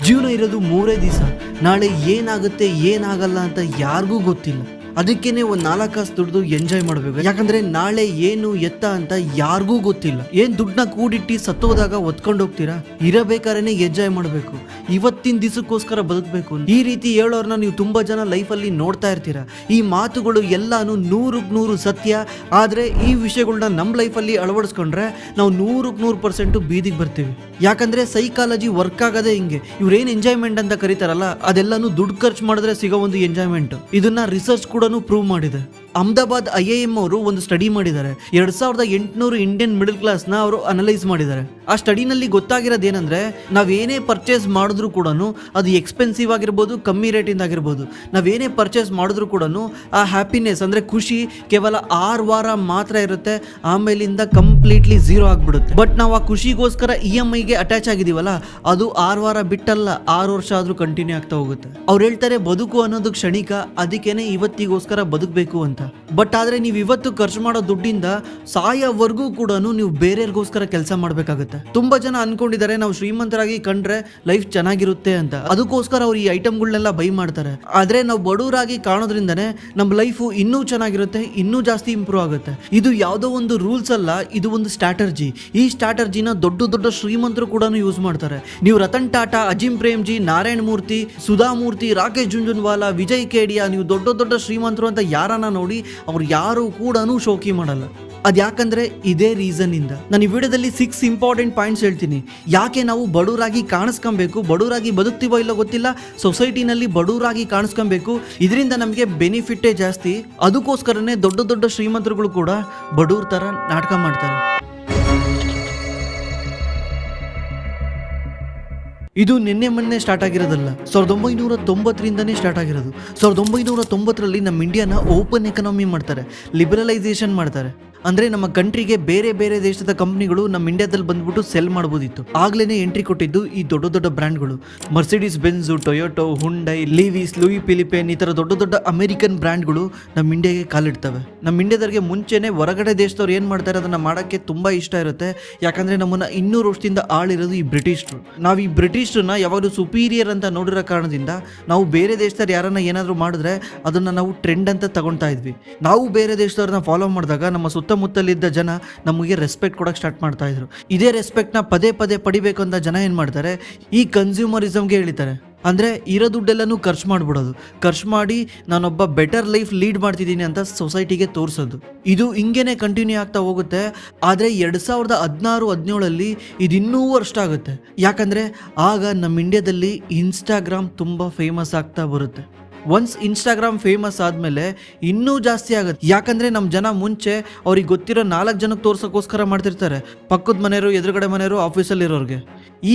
ಜೀವನ ಇರೋದು 3 ದಿವಸ. ನಾಳೆ ಏನಾಗುತ್ತೆ ಏನಾಗಲ್ಲ ಅಂತ ಯಾರಿಗೂ ಗೊತ್ತಿಲ್ಲ. ಅದಕ್ಕೇನೆ ಒಂದು 4 ಕಾಸು ದುಡ್ದು ಎಂಜಾಯ್ ಮಾಡಬೇಕು. ಯಾಕಂದ್ರೆ ನಾಳೆ ಏನು ಎತ್ತ ಅಂತ ಯಾರಿಗೂ ಗೊತ್ತಿಲ್ಲ. ಏನ್ ದುಡ್ಡನ್ನ ಕೂಡಿಟ್ಟು ಸತ್ತೋದಾಗ ಒತ್ಕೊಂಡು ಹೋಗ್ತೀರಾ? ಇರಬೇಕಾದ್ರೆ ಎಂಜಾಯ್ ಮಾಡಬೇಕು. ಇವತ್ತಿನ ದಿವಸಕ್ಕೋಸ್ಕರ ಬದುಕಬೇಕು. ಈ ರೀತಿ ಹೇಳೋರ್ನ ನೀವು ತುಂಬಾ ಜನ ಲೈಫಲ್ಲಿ ನೋಡ್ತಾ ಇರ್ತೀರಾ. ಈ ಮಾತುಗಳು ಎಲ್ಲಾನು 100% ಸತ್ಯ. ಆದ್ರೆ ಈ ವಿಷಯಗಳನ್ನ ನಮ್ಮ ಲೈಫಲ್ಲಿ ಅಳವಡಿಸ್ಕೊಂಡ್ರೆ ನಾವು 100% ಬೀದಿಗೆ ಬರ್ತೀವಿ. ಯಾಕಂದ್ರೆ ಸೈಕಾಲಜಿ ವರ್ಕ್ ಆಗೋದೇ ಹಿಂಗೆ. ಇವ್ರೇನ್ ಎಂಜಾಯ್ಮೆಂಟ್ ಅಂತ ಕರೀತಾರಲ್ಲ, ಅದೆಲ್ಲಾನು ದುಡ್ಡು ಖರ್ಚು ಮಾಡಿದ್ರೆ ಸಿಗೋ ಒಂದು ಎಂಜಾಯ್ಮೆಂಟ್. ಇದನ್ನ ರಿಸರ್ಚ್ ಕೂಡ ಪ್ರೂವ್ ಮಾಡಿದೆ. ಅಹಮದಾಬಾದ್ IIM ಅವರು ಒಂದು ಸ್ಟಡಿ ಮಾಡಿದ್ದಾರೆ. 2800 ಇಂಡಿಯನ್ ಮಿಡಲ್ ಕ್ಲಾಸ್ ನ ಅವರು ಅನಲೈಸ್ ಮಾಡಿದ್ದಾರೆ. ಆ ಸ್ಟಡಿನಲ್ಲಿ ಗೊತ್ತಾಗಿರೋದೇನಂದ್ರೆ, ನಾವೇನೇ ಪರ್ಚೇಸ್ ಮಾಡಿದ್ರು ಕೂಡ ಅದು ಎಕ್ಸ್ಪೆನ್ಸಿವ್ ಆಗಿರ್ಬೋದು, ಕಮ್ಮಿ ರೇಟಿಂದ ಆಗಿರ್ಬೋದು, ನಾವೇನೇ ಪರ್ಚೇಸ್ ಮಾಡಿದ್ರು ಕೂಡ ಆ ಹ್ಯಾಪಿನೆಸ್ ಅಂದ್ರೆ ಖುಷಿ ಕೇವಲ 6 ವಾರ ಮಾತ್ರ ಇರುತ್ತೆ. ಆಮೇಲಿಂದ ಕಂಪ್ಲೀಟ್ಲಿ ಝೀರೋ ಆಗ್ಬಿಡುತ್ತೆ. ಬಟ್ ನಾವು ಆ ಖುಷಿಗೋಸ್ಕರ EMI ಗೆ ಅಟ್ಯಾಚ್ ಆಗಿದೀವಲ್ಲ, ಅದು 6 ವಾರ ಬಿಟ್ಟಲ್ಲ, 6 ವರ್ಷ ಆದ್ರೂ ಕಂಟಿನ್ಯೂ ಆಗ್ತಾ ಹೋಗುತ್ತೆ. ಅವ್ರು ಹೇಳ್ತಾರೆ ಬದುಕು ಅನ್ನೋದು ಕ್ಷಣಿಕ, ಅದಕ್ಕೇನೆ ಇವತ್ತಿಗೋಸ್ಕರ ಬದುಕಬೇಕು ಅಂತ. ಬಟ್ ಆದ್ರೆ ನೀವು ಇವತ್ತು ಖರ್ಚು ಮಾಡೋ ದುಡ್ಡಿಂದ ಸಾಯೋವರೆಗೂ ಕೂಡ ನೀವು ಬೇರೆಯವ್ರಿಗೋಸ್ಕರ ಕೆಲಸ ಮಾಡ್ಬೇಕಾಗುತ್ತೆ. ತುಂಬಾ ಜನ ಅನ್ಕೊಂಡಿದ್ದಾರೆ ನಾವು ಶ್ರೀಮಂತರಾಗಿ ಕಂಡ್ರೆ ಲೈಫ್ ಚೆನ್ನಾಗಿರುತ್ತೆ ಅಂತ. ಅದಕ್ಕೋಸ್ಕರ ಅವ್ರು ಈ ಐಟಮ್ಗಳನ್ನೆಲ್ಲ ಬೈ ಮಾಡ್ತಾರೆ. ಆದ್ರೆ ನಾವು ಬಡವರಾಗಿ ಕಾಣೋದ್ರಿಂದನೇ ನಮ್ಮ ಲೈಫ್ ಇನ್ನೂ ಚೆನ್ನಾಗಿರುತ್ತೆ, ಇನ್ನೂ ಜಾಸ್ತಿ ಇಂಪ್ರೂವ್ ಆಗುತ್ತೆ. ಇದು ಯಾವುದೋ ಒಂದು ರೂಲ್ಸ್ ಅಲ್ಲ, ಇದು ಒಂದು ಸ್ಟ್ರಾಟರ್ಜಿ. ಈ ಸ್ಟ್ರಾಟರ್ಜಿನ ದೊಡ್ಡ ಶ್ರೀಮಂತರು ಕೂಡ ಯೂಸ್ ಮಾಡ್ತಾರೆ. ನೀವು ರತನ್ ಟಾಟಾ, ಅಜಿಮ್ ಪ್ರೇಮ್ಜಿ, ನಾರಾಯಣ್ ಮೂರ್ತಿ, ಸುಧಾ ಮೂರ್ತಿ, ರಾಕೇಶ್ ಜುಂಜುನ್ವಾಲಾ, ವಿಜಯ್ ಕೇಡಿಯಾ, ನೀವು ದೊಡ್ಡ ಶ್ರೀಮಂತರು ಅಂತ ಯಾರನ್ನ ನೋಡಿ ಅವ್ರು ಯಾರು ಕೂಡ ಶೋಕಿ ಮಾಡಲ್ಲ. ಅದ್ಯಾಕಂದ್ರೆ ಇದೇ ರೀಸನ್ ಇಂದ. ನಾನು ಈ ವಿಡಿಯೋದಲ್ಲಿ 6 ಇಂಪಾರ್ಟೆಂಟ್ ಪಾಯಿಂಟ್ಸ್ ಹೇಳ್ತೀನಿ. ಯಾಕೆ ನಾವು ಬಡವರಾಗಿ ಕಾಣಿಸ್ಕೊಬೇಕು, ಬಡವರಾಗಿ ಬದುಕ್ತೀವೋ ಇಲ್ಲೋ ಗೊತ್ತಿಲ್ಲ, ಸೊಸೈಟಿನಲ್ಲಿ ಬಡವರಾಗಿ ಕಾಣಿಸ್ಕೊಬೇಕು. ಇದರಿಂದ ನಮಗೆ ಬೆನಿಫಿಟ್ಟೇ ಜಾಸ್ತಿ. ಅದಕ್ಕೋಸ್ಕರನೇ ದೊಡ್ಡ ಶ್ರೀಮಂತರುಗಳು ಕೂಡ ಬಡವ್ರ ತರ ನಾಟಕ ಮಾಡ್ತಾರೆ. ಇದು ನಿನ್ನೆ ಮೊನ್ನೆ ಸ್ಟಾರ್ಟ್ ಆಗಿರೋದಲ್ಲ, 1990ರಿಂದನೇ ಸ್ಟಾರ್ಟ್ ಆಗಿರೋದು. 1990ರಲ್ಲಿ ನಮ್ಮ ಇಂಡಿಯಾನ ಓಪನ್ ಎಕನಾಮಿ ಮಾಡ್ತಾರೆ, ಲಿಬರಲೈಸೇಷನ್ ಮಾಡ್ತಾರೆ. ಅಂದ್ರೆ ನಮ್ಮ ಕಂಟ್ರಿಗೆ ಬೇರೆ ದೇಶದ ಕಂಪ್ನಿಗಳು ನಮ್ಮ ಇಂಡಿಯಾದಲ್ಲಿ ಬಂದ್ಬಿಟ್ಟು ಸೆಲ್ ಮಾಡ್ಬೋದಿತ್ತು. ಆಗ್ಲೇನೆ ಎಂಟ್ರಿ ಕೊಟ್ಟಿದ್ದು ಈ ದೊಡ್ಡ ಬ್ರ್ಯಾಂಡ್ಗಳು. Mercedes Benz, Toyota, Hyundai, Levi's, Louis Philippe, ಈ ತರ ದೊಡ್ಡ ಅಮೆರಿಕನ್ ಬ್ರ್ಯಾಂಡ್ಗಳು ನಮ್ಮ ಇಂಡಿಯಾಗೆ ಕಾಲಿಡ್ತವೆ. ನಮ್ಮ ಇಂಡಿಯಾದವ್ರಿಗೆ ಮುಂಚೆನೆ ಹೊರಗಡೆ ದೇಶದವ್ರು ಏನ್ ಮಾಡ್ತಾರೆ ಅದನ್ನ ಮಾಡಕ್ಕೆ ತುಂಬಾ ಇಷ್ಟ ಇರುತ್ತೆ. ಯಾಕಂದ್ರೆ ನಮ್ಮನ್ನ 200 ವರ್ಷದಿಂದ ಆಳಿರೋದು ಈ ಬ್ರಿಟಿಷರು. ನಾವು ಈ ಬ್ರಿಟಿಷರನ್ನ ಯಾವಾಗಲೂ ಸುಪೀರಿಯರ್ ಅಂತ ನೋಡಿರೋ ಕಾರಣದಿಂದ ನಾವು ಬೇರೆ ದೇಶದವ್ರು ಯಾರನ್ನ ಏನಾದ್ರು ಮಾಡಿದ್ರೆ ಅದನ್ನ ನಾವು ಟ್ರೆಂಡ್ ಅಂತ ತಗೊಳ್ತಾ ಇದ್ವಿ. ನಾವು ಬೇರೆ ದೇಶದವ್ರನ್ನ ಫಾಲೋ ಮಾಡಿದಾಗ ನಮ್ಮ ಸುತ್ತಮುತ್ತಲಿದ್ದ ಜನ ನಮಗೆ ರೆಸ್ಪೆಕ್ಟ್ ಕೊಡಕ್ಕೆ ಸ್ಟಾರ್ಟ್ ಮಾಡ್ತಾ ಇದ್ರು. ಇದೇ ರೆಸ್ಪೆಕ್ಟ್ನ ಪದೇ ಪಡಿಬೇಕು ಅಂತ ಜನ ಏನು ಮಾಡ್ತಾರೆ, ಈ ಕನ್ಸ್ಯೂಮರಿಸಮ್ಗೆ ಹೇಳಿತಾರೆ. ಅಂದರೆ ಇರೋ ದುಡ್ಡೆಲ್ಲನೂ ಖರ್ಚು ಮಾಡಿಬಿಡೋದು. ಖರ್ಚು ಮಾಡಿ ನಾನೊಬ್ಬ ಬೆಟರ್ ಲೈಫ್ ಲೀಡ್ ಮಾಡ್ತಿದ್ದೀನಿ ಅಂತ ಸೊಸೈಟಿಗೆ ತೋರಿಸೋದು. ಇದು ಹಿಂಗೇನೆ ಕಂಟಿನ್ಯೂ ಆಗ್ತಾ ಹೋಗುತ್ತೆ. ಆದರೆ 2016-17 ಇದು ಇನ್ನೂ ವರ್ಷ ಆಗುತ್ತೆ. ಯಾಕಂದರೆ ಆಗ ನಮ್ಮ ಇಂಡಿಯಾದಲ್ಲಿ ಇನ್ಸ್ಟಾಗ್ರಾಮ್ ತುಂಬ ಫೇಮಸ್ ಆಗ್ತಾ ಬರುತ್ತೆ. ಒನ್ಸ್ ಇನ್ಸ್ಟಾಗ್ರಾಮ್ ಫೇಮಸ್ ಆದಮೇಲೆ ಇನ್ನೂ ಜಾಸ್ತಿ ಆಗುತ್ತೆ. ಯಾಕಂದರೆ ನಮ್ಮ ಜನ ಮುಂಚೆ ಅವ್ರಿಗೆ ಗೊತ್ತಿರೋ 4 ಜನಕ್ಕೆ ತೋರ್ಸೋಕ್ಕೋಸ್ಕರ ಮಾಡ್ತಿರ್ತಾರೆ, ಪಕ್ಕದ ಮನೆಯವರು, ಎದುರುಗಡೆ ಮನೆಯವರು, ಆಫೀಸಲ್ಲಿರೋರಿಗೆ.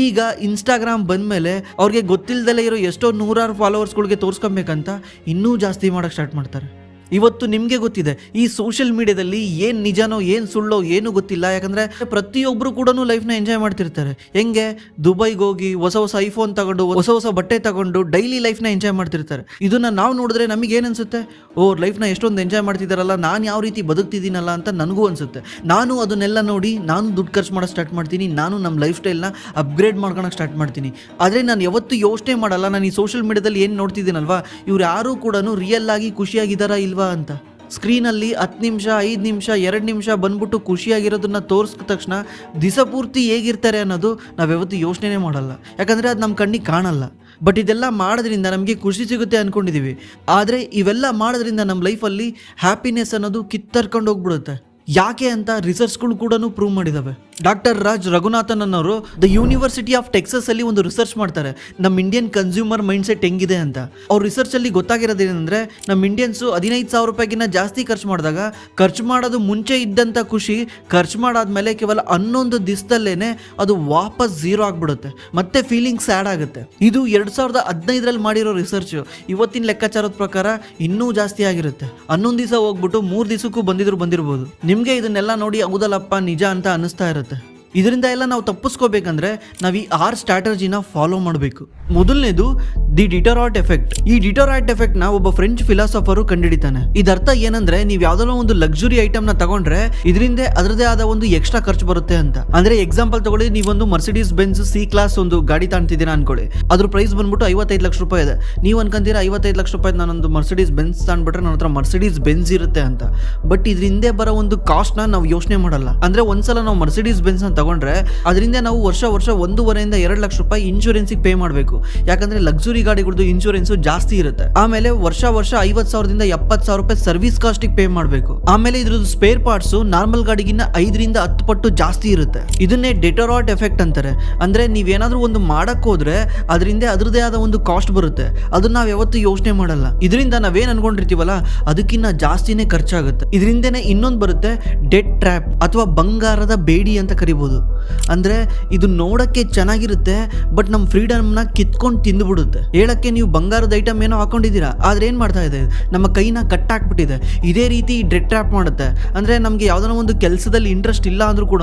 ಈಗ ಇನ್ಸ್ಟಾಗ್ರಾಮ್ ಬಂದಮೇಲೆ ಅವ್ರಿಗೆ ಗೊತ್ತಿಲ್ಲದಲ್ಲೇ ಇರೋ ಎಷ್ಟೋ 100 ಫಾಲೋವರ್ಸ್ಗಳಿಗೆ ತೋರಿಸ್ಕೊಬೇಕಂತ ಇನ್ನೂ ಜಾಸ್ತಿ ಮಾಡೋಕ್ಕೆ ಸ್ಟಾರ್ಟ್ ಮಾಡ್ತಾರೆ. ಇವತ್ತು ನಿಮಗೆ ಗೊತ್ತಿದೆ, ಈ ಸೋಷಿಯಲ್ ಮೀಡಿಯಾದಲ್ಲಿ ಏನು ನಿಜನೋ ಏನು ಸುಳ್ಳೋ ಏನು ಗೊತ್ತಿಲ್ಲ. ಯಾಕಂದರೆ ಪ್ರತಿಯೊಬ್ಬರು ಕೂಡ ಲೈಫ್ನ ಎಂಜಾಯ್ ಮಾಡ್ತಿರ್ತಾರೆ. ಹೆಂಗೆ ದುಬೈಗೆ ಹೋಗಿ ಹೊಸ ಐಫೋನ್ ತಗೊಂಡು, ಹೊಸ ಬಟ್ಟೆ ತಗೊಂಡು ಡೈಲಿ ಲೈಫ್ನ ಎಂಜಾಯ್ ಮಾಡ್ತಿರ್ತಾರೆ. ಇದನ್ನ ನಾವು ನೋಡಿದ್ರೆ ನಮಗೆ ಏನು ಅನ್ಸುತ್ತೆ, ಲೈಫ್ನ ಎಷ್ಟೊಂದು ಎಂಜಾಯ್ ಮಾಡ್ತಿದ್ದಾರಲ್ಲ, ನಾನು ಯಾವ ರೀತಿ ಬದುಕ್ತಿದ್ದೀನಲ್ಲ ಅಂತ ನನಗೂ ಅನ್ಸುತ್ತೆ. ನಾನು ಅದನ್ನೆಲ್ಲ ನೋಡಿ ನಾನು ದುಡ್ಡು ಖರ್ಚು ಮಾಡೋಕ್ಕೆ ಸ್ಟಾರ್ಟ್ ಮಾಡ್ತೀನಿ. ನಾನು ನಮ್ಮ ಲೈಫ್ ಸ್ಟೈಲ್ನ ಅಪ್ಗ್ರೇಡ್ ಮಾಡ್ಕೊಳಕ್ಕೆ ಸ್ಟಾರ್ಟ್ ಮಾಡ್ತೀನಿ. ಆದರೆ ನಾನು ಯಾವತ್ತೂ ಯೋಚನೆ ಮಾಡಲ್ಲ, ನಾನು ಈ ಸೋಷಿಯಲ್ ಮೀಡಿಯಾದಲ್ಲಿ ಏನು ನೋಡ್ತಿದ್ದೀನಲ್ವಾ, ಇವ್ರು ಯಾರೂ ಕೂಡ ರಿಯಲ್ ಆಗಿ ಖುಷಿಯಾಗಿದ್ದಾರಾ ಇಲ್ವಾ ಅಂತ. ಸ್ಕ್ರೀನಲ್ಲಿ 10 ನಿಮಿಷ, 5 ನಿಮಿಷ, 2 ನಿಮಿಷ ಬಂದ್ಬಿಟ್ಟು ಖುಷಿಯಾಗಿರೋದನ್ನ ತೋರಿಸಿದ ತಕ್ಷಣ ದಿವಸ ಪೂರ್ತಿ ಹೇಗಿರ್ತಾರೆ ಅನ್ನೋದು ನಾವ್ಯಾವತ್ತೂ ಯೋಚನೆ ಮಾಡಲ್ಲ. ಯಾಕಂದರೆ ಅದು ನಮ್ಮ ಕಣ್ಣಿಗೆ ಕಾಣಲ್ಲ. ಬಟ್ ಇದೆಲ್ಲ ಮಾಡೋದ್ರಿಂದ ನಮಗೆ ಖುಷಿ ಸಿಗುತ್ತೆ ಅಂದ್ಕೊಂಡಿದ್ದೀವಿ. ಆದರೆ ಇವೆಲ್ಲ ಮಾಡೋದ್ರಿಂದ ನಮ್ಮ ಲೈಫಲ್ಲಿ ಹ್ಯಾಪಿನೆಸ್ ಅನ್ನೋದು ಕಿತ್ತರ್ಕೊಂಡು ಹೋಗ್ಬಿಡುತ್ತೆ. ಯಾಕೆ ಅಂತ ರಿಸರ್ಚ್ಗಳು ಕೂಡ ಪ್ರೂವ್ ಮಾಡಿದಾವೆ. ಡಾಕ್ಟರ್ ರಾಜ್ ರಘುನಾಥನ್ ಅನ್ನೋರು ದ ಯೂನಿವರ್ಸಿಟಿ ಆಫ್ ಟೆಕ್ಸಸ್ ಅಲ್ಲಿ ಒಂದು ರಿಸರ್ಚ್ ಮಾಡ್ತಾರೆ, ನಮ್ಮ ಇಂಡಿಯನ್ ಕನ್ಸ್ಯೂಮರ್ ಮೈಂಡ್ ಸೆಟ್ ಹೆಂಗಿದೆ ಅಂತ. ಅವ್ರ ರಿಸರ್ಚ್ ಅಲ್ಲಿ ಗೊತ್ತಾಗಿರೋದೇನೆಂದ್ರೆ, ನಮ್ಮ ಇಂಡಿಯನ್ಸು 15,000 ರೂಪಾಯಿಗಿನ್ನ ಜಾಸ್ತಿ ಖರ್ಚು ಮಾಡಿದಾಗ ಖರ್ಚು ಮಾಡೋದು ಮುಂಚೆ ಇದ್ದಂಥ ಖುಷಿ ಖರ್ಚು ಮಾಡಾದ್ಮೇಲೆ ಕೇವಲ 11 ದಿವಸದಲ್ಲೇನೆ ಅದು ವಾಪಸ್ ಝೀರೋ ಆಗ್ಬಿಡುತ್ತೆ. ಮತ್ತೆ ಫೀಲಿಂಗ್ ಸ್ಯಾಡ್ ಆಗುತ್ತೆ. ಇದು 2015ರಲ್ಲಿ ಮಾಡಿರೋ ರಿಸರ್ಚ್. ಇವತ್ತಿನ ಲೆಕ್ಕಾಚಾರದ ಪ್ರಕಾರ ಇನ್ನೂ ಜಾಸ್ತಿ ಆಗಿರುತ್ತೆ. 11 ದಿವಸ ಹೋಗ್ಬಿಟ್ಟು 3 ದಿವಸಕ್ಕೂ ಬಂದಿರ್ಬೋದು. ನಿಮಗೆ ಇದನ್ನೆಲ್ಲ ನೋಡಿ ಹೌದಲ್ಲಪ್ಪ ನಿಜ ಅಂತ ಅನಿಸ್ತಾ ಇರುತ್ತೆ. ಇದರಿಂದ ಎಲ್ಲ ನಾವು ತಪ್ಪಿಸ್ಕೋಬೇಕಂದ್ರೆ ನಾವು ಈ 6 ಸ್ಟ್ರಾಟಜಿನ ಫಾಲೋ ಮಾಡಬೇಕು. ಮೊದಲನೇದು ದಿ ಡಿಟರಾಯ್ಟ್ ಎಫೆಕ್ಟ್. ಈ ಡಿಟರಾಯ್ಟ್ ಎಫೆಕ್ಟ್ ನ ಒಬ್ಬ ಫ್ರೆಂಚ್ ಫಿಲಾಸಫರ್ ಕಂಡಿಡಿತಾನೆ. ಇದರ್ಥ ಏನಂದ್ರೆ ನೀವು ಯಾವ್ದಾದ್ರು ಒಂದು ಲಕ್ಸುರಿ ಐಟಮ್ ನ ತಗೊಂಡ್ರೆ ಇದರಿಂದ ಅದರದೇ ಆದ ಒಂದು ಎಕ್ಸ್ಟ್ರಾ ಖರ್ಚು ಬರುತ್ತೆ ಅಂತ. ಅಂದ್ರೆ ಎಕ್ಸಾಂಪಲ್ ತಗೊಳ್ಳಿ, ನೀವೊಂದು ಮರ್ಸಿಡೀಸ್ ಬೆನ್ಸ್ C-ಕ್ಲಾಸ್ ಒಂದು ಗಾಡಿ ತಾಣ್ತಿದ್ದೀರಾ ಅನ್ಕೊಳ್ಳಿ. ಅದ್ರ ಪ್ರೈಸ್ ಬಂದ್ಬಿಟ್ಟು 55 ಲಕ್ಷ ರೂಪಾಯಿ ಇದೆ. ನೀವು ಅನ್ಕೊಂತೀರಾ 55 ಲಕ್ಷ ರೂಪಾಯಿ ನಾನೊಂದು ಮರ್ಸಿಡೀಸ್ ಬೆನ್ಸ್ ತಾಣ್ಬಿಟ್ರೆ ನನ್ನ ಹತ್ರ ಮರ್ಸಿಡೀಸ್ ಬೆನ್ಸ್ ಇರುತ್ತೆ ಅಂತ. ಬಟ್ ಇದ್ರ ಹಿಂದೆ ಬರೋ ಒಂದು ಕಾಸ್ಟ್ ನ ನಾವು ಯೋಚನೆ ಮಾಡಲ್ಲ. ಅಂದ್ರೆ ಒಂದ್ಸಲ ನಾವು ಮರ್ಸಿಡೀಸ್ ಬೆನ್ಸ್ ನ ತಗೊಂಡ್ರೆ ಅದರಿಂದ ನಾವು ವರ್ಷ 1.5 2 ಲಕ್ಷ ರೂಪಾಯಿ ಇನ್ಶೂರೆನ್ಸ್ ಪೇ ಮಾಡಬೇಕು. ಯಾಕಂದ್ರೆ ಲಕ್ಸುರಿ ಗಾಡಿಗಳದ್ದು ಇನ್ಶೂರೆನ್ಸ್ ಜಾಸ್ತಿ ಇರುತ್ತೆ. ಆಮೇಲೆ ವರ್ಷ 50,000 70,000 ರೂಪಾಯಿ ಸರ್ವಿಸ್ ಕಾಸ್ಟ್ ಪೇ ಮಾಡಬೇಕು. ಆಮೇಲೆ ಇದ್ರದ್ದು ಸ್ಪೇರ್ ಪಾರ್ಟ್ಸ್ ನಾರ್ಮಲ್ ಗಾಡಿಗಿನ್ನ 5 10 ಪಟ್ಟು ಜಾಸ್ತಿ ಇರುತ್ತೆ. ಇದನ್ನೇ ಡೆಟರಾಯ್ಟ್ ಎಫೆಕ್ಟ್ ಅಂತಾರೆ. ಅಂದ್ರೆ ನೀವೇನಾದ್ರೂ ಒಂದು ಮಾಡಕ್ ಹೋದ್ರೆ ಅದರಿಂದ ಅದರದೇ ಆದ ಒಂದು ಕಾಸ್ಟ್ ಬರುತ್ತೆ. ಅದನ್ನ ನಾವ್ ಯಾವತ್ತೂ ಯೋಚನೆ ಮಾಡಲ್ಲ. ಇದರಿಂದ ನಾವೇನ್ ಅನ್ಕೊಂಡಿರ್ತೀವಲ್ಲ ಅದಕ್ಕಿಂತ ಜಾಸ್ತಿನೇ ಖರ್ಚಾಗುತ್ತೆ. ಇದರಿಂದನೇ ಇನ್ನೊಂದು ಬರುತ್ತೆ ಡೆಟ್ ಟ್ರ್ಯಾಪ್ ಅಥವಾ ಬಂಗಾರದ ಬೇಡಿ ಅಂತ ಕರಿಬಹುದು. ಅಂದ್ರೆ ಇದು ನೋಡಕ್ಕೆ ಚೆನ್ನಾಗಿರುತ್ತೆ ಬಟ್ ನಮ್ ಫ್ರೀಡಮ್ ನ ಕಿತ್ಕೊಂಡು ತಿಂದುಬಿಡುತ್ತೆ. ಹೇಳಕ್ಕೆ ನೀವು ಬಂಗಾರದ ಐಟಮ್ ಏನೋ ಹಾಕೊಂಡಿದ್ದೀರಾ, ಆದ್ರೆ ಏನ್ ಮಾಡ್ತಾ ಇದೆ, ನಮ್ಮ ಕೈನ ಕಟ್ಟಾಕ್ಬಿಟ್ಟಿದೆ. ಇದೇ ರೀತಿ ಡೆಟ್ ಟ್ರ್ಯಾಪ್ ಮಾಡುತ್ತೆ. ಅಂದ್ರೆ ನಮ್ಗೆ ಯಾವ್ದಾರ ಒಂದು ಕೆಲಸದಲ್ಲಿ ಇಂಟ್ರೆಸ್ಟ್ ಇಲ್ಲ ಅಂದ್ರೂ ಕೂಡ